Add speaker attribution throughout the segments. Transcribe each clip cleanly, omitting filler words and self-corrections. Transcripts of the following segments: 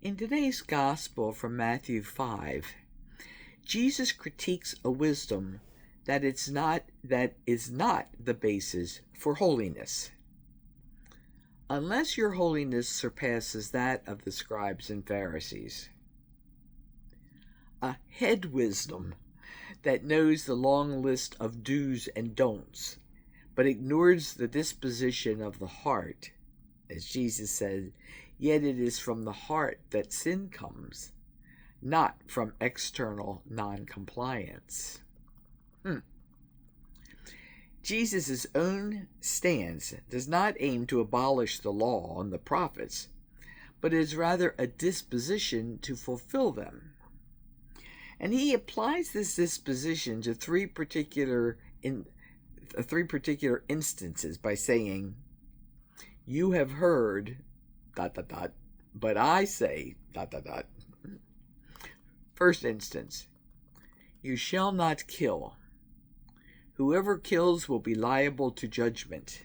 Speaker 1: In today's Gospel from Matthew 5, Jesus critiques a wisdom that is not the basis for holiness. Unless your holiness surpasses that of the scribes and Pharisees. A head wisdom that knows the long list of do's and don'ts, but ignores the disposition of the heart. As Jesus said, yet it is from the heart that sin comes, not from external non-compliance. Jesus' own stance does not aim to abolish the law and the prophets, but is rather a disposition to fulfill them. And he applies this disposition to three particular instances by saying, "You have heard, ... but I say, ... First instance, you shall not kill. Whoever kills will be liable to judgment,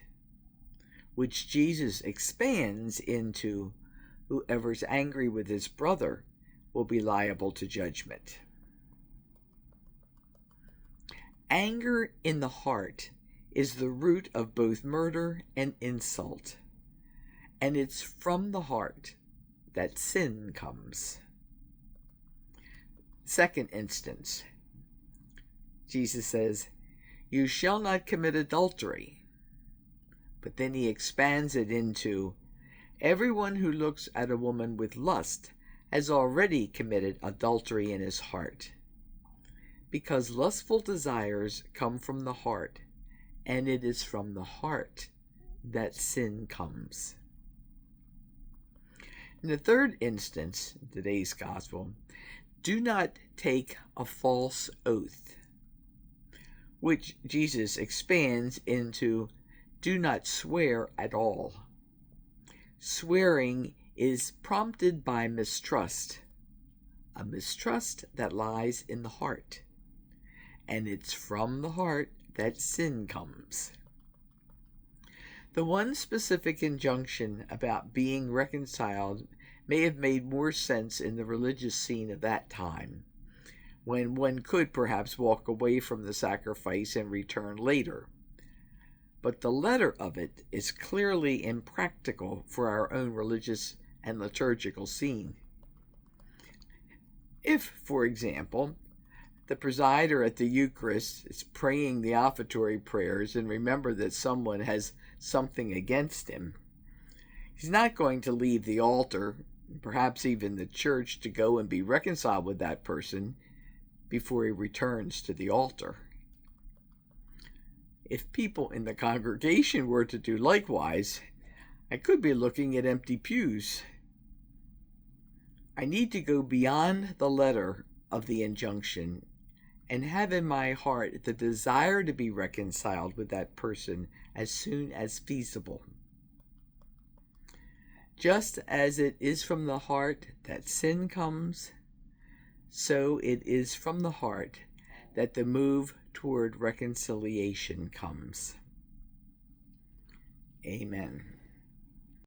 Speaker 1: which Jesus expands into whoever's angry with his brother will be liable to judgment. Anger in the heart is the root of both murder and insult, and it's from the heart that sin comes. Second instance, Jesus says, you shall not commit adultery. But then he expands it into, everyone who looks at a woman with lust has already committed adultery in his heart. Because lustful desires come from the heart, and it is from the heart that sin comes. In the third instance, in today's gospel, do not take a false oath, which Jesus expands into do not swear at all. Swearing is prompted by mistrust, a mistrust that lies in the heart, and it's from the heart that sin comes. The one specific injunction about being reconciled may have made more sense in the religious scene of that time, when one could perhaps walk away from the sacrifice and return later. But the letter of it is clearly impractical for our own religious and liturgical scene. If, for example, the presider at the Eucharist is praying the offertory prayers and remember that someone has something against him, he's not going to leave the altar, perhaps even the church, to go and be reconciled with that person before he returns to the altar. If people in the congregation were to do likewise, I could be looking at empty pews. I need to go beyond the letter of the injunction and have in my heart the desire to be reconciled with that person as soon as feasible. Just as it is from the heart that sin comes, so it is from the heart that the move toward reconciliation comes. Amen.